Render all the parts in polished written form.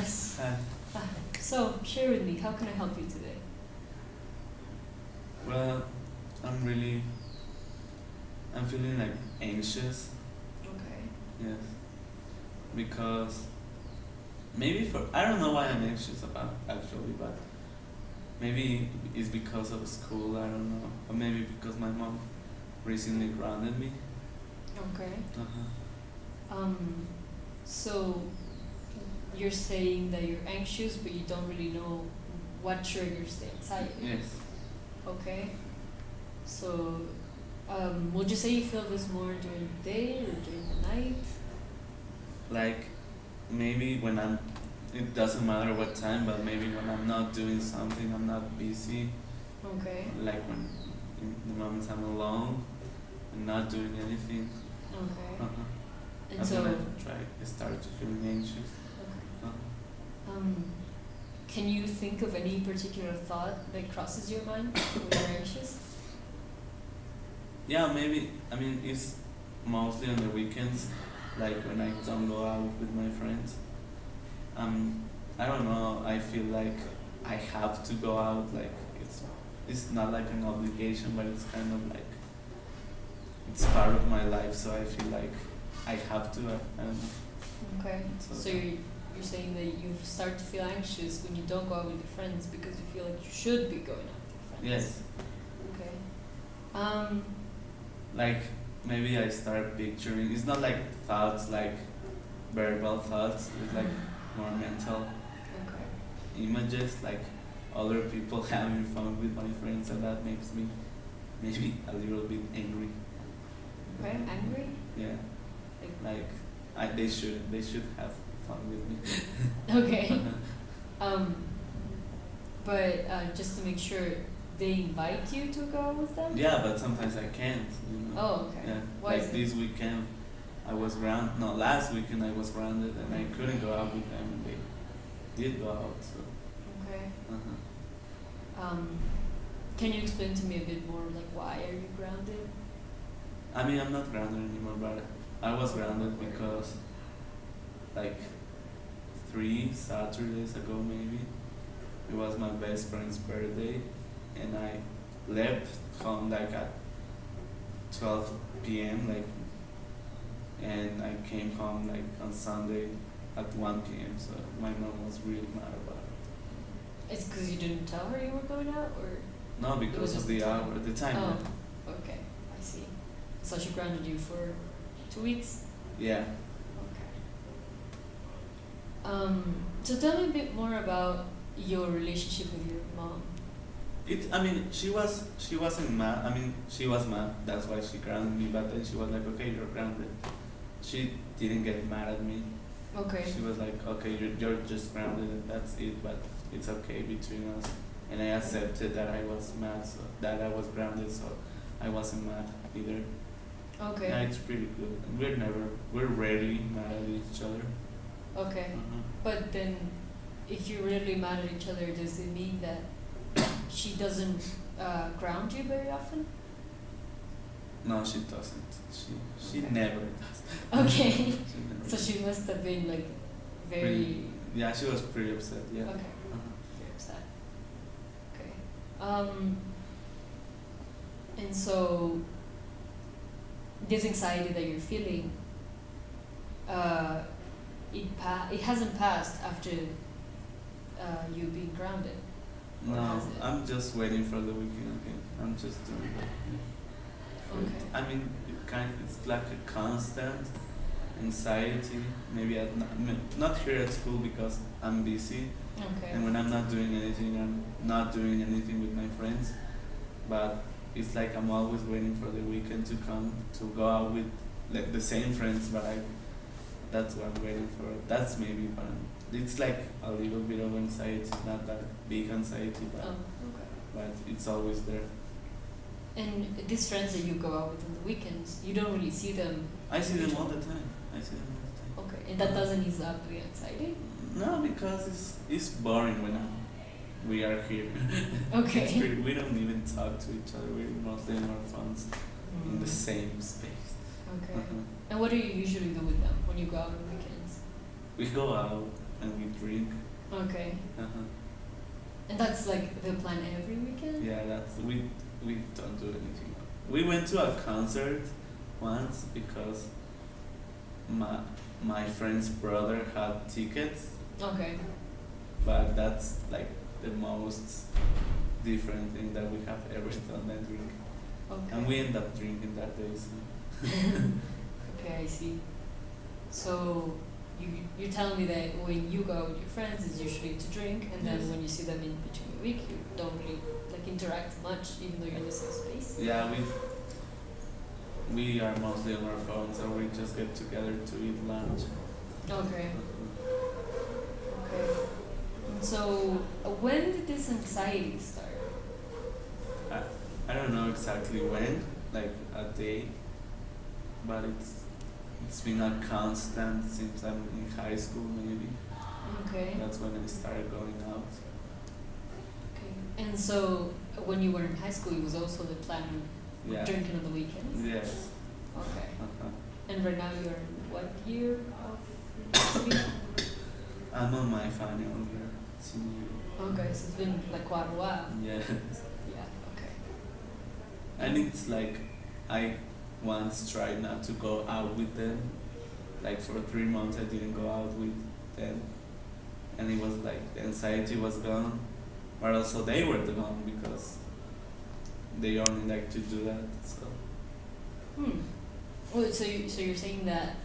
Yes. Hi. So, share with me, how can I help you today? Well, I'm really, I'm feeling like anxious. Okay. Yes. Because maybe I don't know why I'm anxious about actually, but maybe it's because of school. I don't know, or maybe because my mom recently grounded me. Okay. Uh huh. Um, so you're saying that you're anxious, but you don't really know what triggers the anxiety. Yes. Okay. So, would you say you feel this more during the day or during the night? Like maybe when I'm, it doesn't matter what time, but maybe when I'm not doing something, I'm not busy. Okay. Like when in the moments I'm alone and not doing anything. Okay. Uh-huh. And That's so, when I start to feel anxious. okay. Uh-huh. Can you think of any particular thought that crosses your mind when you're anxious? Yeah, maybe. I mean, it's mostly on the weekends, like when I don't go out with my friends. Um, I don't know. I feel like I have to go out. Like it's not like an obligation, but it's kind of like it's part of my life. So I feel like I have to. I don't know. Okay. So, So you're saying that you start to feel anxious when you don't go out with your friends because you feel like you should be going out with your friends. yes, Okay. Um. like maybe I start picturing. It's not like thoughts, like verbal thoughts. It's like more mental Okay. images, like other people having fun with my friends, and that makes me maybe a little bit angry. Okay. Angry. Yeah, Like. like they should have fun with me. Okay. Um. But just to make sure, they invite you to go out with them. Yeah, but sometimes I can't. Oh, okay. Yeah, Why like is it? this weekend, I was grounded. No, last weekend I was grounded and I couldn't go out with them, and they did go out. So. Okay. Uh-huh. Can you explain to me a bit more, like why are you grounded? I mean, I'm not grounded anymore, but I was grounded because, like, 3 Saturdays ago maybe, it was my best friend's birthday, and I left home like at 12 p.m. like, and I came home like on Sunday at 1 p.m. So my mom was really mad about it. It's because you didn't tell her you were going out, or? No, It was because just of the the time. hour, the time. Oh, okay, I see. So she grounded you for 2 weeks. Yeah. Okay. So tell me a bit more about your relationship with your mom. I mean, she wasn't mad. I mean, she was mad. That's why she grounded me. But then she was like, okay, you're grounded. She didn't get mad at me. Okay. She was like, okay, you're just grounded and that's it. But it's okay between us. And I accepted that I was mad, so that I was grounded, so I wasn't mad either. Okay. Yeah, it's pretty good. We're rarely mad at each other. Okay. Uh-huh. But then, if you're really mad at each other, does it mean that she doesn't ground you very often? No, she doesn't. She Okay. never does. Okay. She never So does. she must have been like very. Pretty, yeah, she was pretty upset. Yeah. Okay. Uh-huh. Very upset. Okay. And so this anxiety that you're feeling, it hasn't passed after you being grounded. Or No, has it? I'm just waiting for the weekend again. I'm just doing that. Okay. I mean, it's like a constant anxiety. Maybe not here at school because I'm busy, Okay. and when I'm not doing anything, I'm not doing anything with my friends. But it's like I'm always waiting for the weekend to come to go out with like the same friends. But that's what I'm waiting for. That's maybe one. It's like a little bit of anxiety, not that big anxiety, but Oh, okay. but it's always there. And these friends that you go out with on the weekends, you don't really see them. I see them all the time. I see them all the time. Okay, and that doesn't ease up the anxiety. No, because it's boring when we are here. Okay. It's pretty, we don't even talk to each other. We're mostly in our phones in the Mm. same space. Okay. Uh-huh. And what do you usually do with them when you go out on weekends? We go out and we drink. Okay. Uh-huh. And that's like the plan every weekend? Yeah, that's we don't do anything. We went to a concert once because my friend's brother had tickets, Okay. but that's like the most different thing that we have ever done than drink. Okay. And we end up drinking that day, so Okay, I see. So you're telling me that when you go out with your friends, it's usually to drink, and then Yes. when you see them in between the week, you don't really like interact much, even though you're in the same space. yeah, we are mostly on our phones, so we just get together to eat lunch. Okay. Okay. And so when did this anxiety start? I don't know exactly when, like a day, but it's been a constant since I'm in high school maybe. Okay. That's when I started going out. Okay. And so when you were in high school, it was also the plan of Yeah. drinking on the weekends. Yes. Okay. Uh-huh. And right now you're in what year of university? I'm on my final year, senior year. Okay, so it's been like quite a while. Yeah. Yeah. Okay. And it's like I once tried not to go out with them. Like for 3 months I didn't go out with them. And it was like the anxiety was gone. But also they were gone because they only like to do that. So Hmm. Well, so you're saying that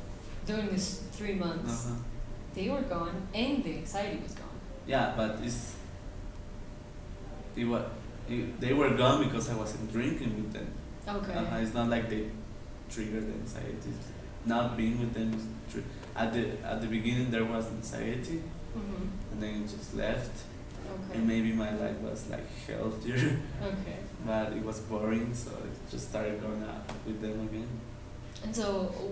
during this 3 months, uh-huh. they were gone and the anxiety was gone. Yeah, but they were gone because I wasn't drinking with them. Okay. It's not like they triggered anxiety. Not being with them is at the beginning there was anxiety, Mhm. and then it just left. Okay. And maybe my life was like healthier, Okay. but it was boring, so I just started going out with them again. And so,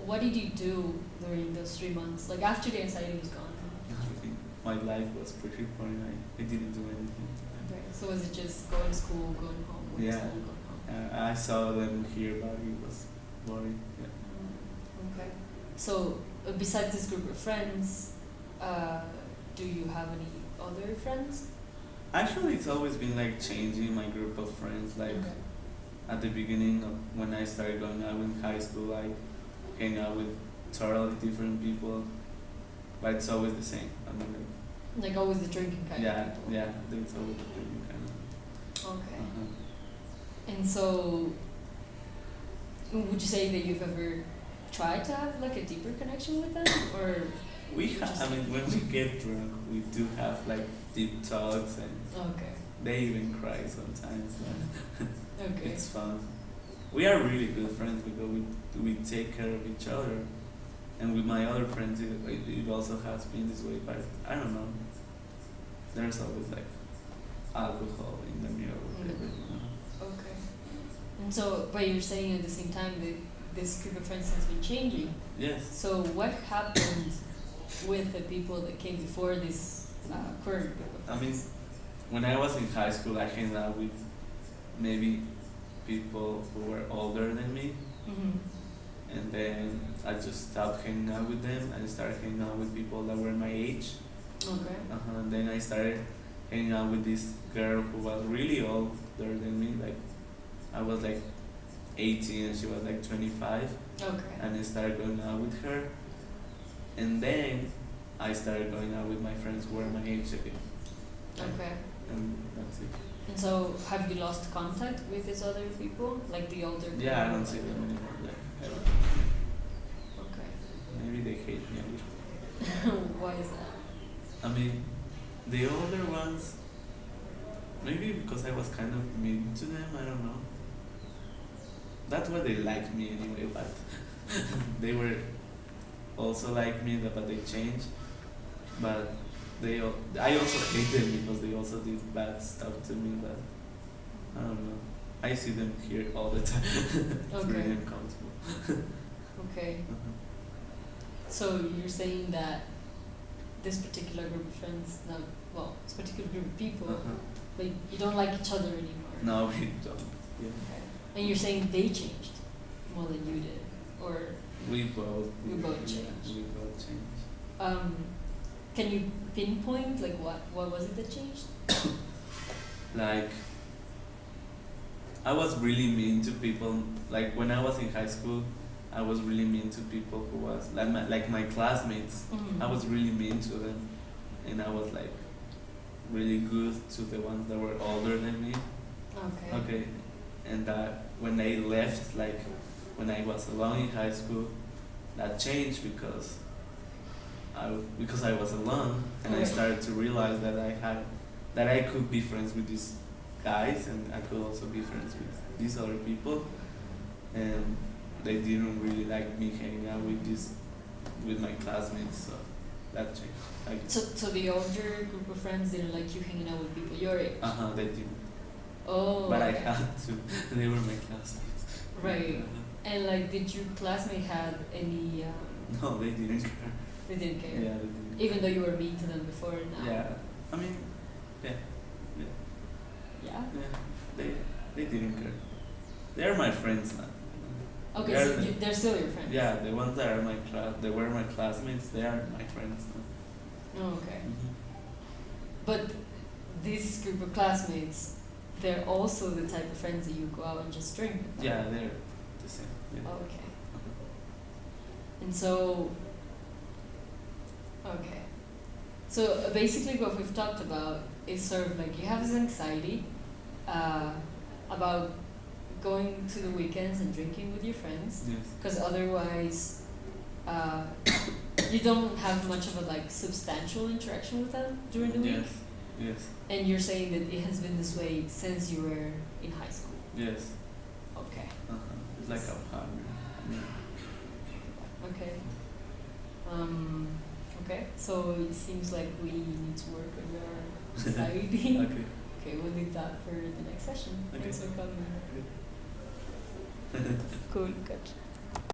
what did you do during those 3 months? Like after the anxiety was gone. I think my life was pretty boring. I didn't do anything. Okay. So was it just going to school, going home, going to Yeah. school, going home? I saw them here, but it was boring. Yeah. Okay. So besides this group of friends, do you have any other friends? Actually, it's always been like changing my group of friends. Like Okay. at the beginning of when I started going out in high school, I hang out with totally different people, but it's always the same. I mean, Like always the drinking kind yeah, of people. yeah, it's always the same kind of. Okay. Uh-huh. And so, would you say that you've ever tried to have like a deeper connection with them, or? I mean, when we get drunk, we do have like deep talks, and Okay. they even cry sometimes. Okay. It's fun. We are really good friends because we take care of each other, and with my other friends, it also has been this way. But I don't know. There's always like alcohol in the middle of Mm. everything. Okay. And so, but you're saying at the same time that this group of friends has been changing. Yes. So what happened with the people that came before this current group of I mean, friends? when I was in high school, I hung out with maybe people who were older than me, Mhm. and then I just stopped hanging out with them and started hanging out with people that were my age. Okay. And then I started hanging out with this girl who was really older than me. Like I was like 18 and she was like 25, Okay. and I started going out with her. And then I started going out with my friends who were my age again. Okay. And that's it. And so, have you lost contact with these other people, like the older? Yeah, I people, don't see like- them anymore. Like, ever. Okay. Maybe they hate me a little. Why is that? I mean, the older ones, maybe because I was kind of mean to them, I don't know. That's why they liked me anyway, but they were also like me, but they changed. But I also hate them because they also did bad stuff to me, but I don't know. I see them here all the time. It's Okay. really uncomfortable. Okay. Uh-huh. So you're saying that this particular group of friends, this particular group of people, Uh-huh. like you don't like each other anymore. No, we don't. Yeah. Okay. And you're saying they changed more than you did, or We both. We both yeah, changed. We both changed. um, can you pinpoint like what was it that changed? Like, I was really mean to people. Like when I was in high school, I was really mean to people who was like my classmates. Mm-hmm. I was really mean to them, and I was like really good to the ones that were older than me. Okay. Okay, and when I left, like when I was alone in high school, that changed because I was alone, and I Okay. started to realize that I could be friends with these guys, and I could also be friends with these other people, and they didn't really like me hanging out with my classmates, so that changed. Like, So the older group of friends didn't like you hanging out with people your age. they didn't, Oh. but I okay. had to. They were my classmates. Right. And like, did your classmate have any? No, they didn't care. They didn't care. Yeah, they didn't. Even though you were mean to them before. Now. Yeah, I mean, yeah, Yeah. they didn't care. They're my friends now. Okay, They're so the- they're still your friends. Yeah, the ones that are they were my classmates. They are my friends now. Oh, okay. Mm-hmm. But this group of classmates, they're also the type of friends that you go out and just drink with. Yeah, they're the same. Yeah. Okay. And so, okay. So basically, what we've talked about is sort of like you have this anxiety about going to the weekends and drinking with your friends, Yes. because otherwise, you don't have much of a like substantial interaction with them during the week. Yes. Yes. And you're saying that it has been this way since you were in high school. Yes. Okay. It's like a partner. Yeah. Okay. Okay. So it seems like we need to work on your anxiety. Okay. Okay, we'll leave that for the next session. Okay. Thanks for coming. Okay. Cool. Good.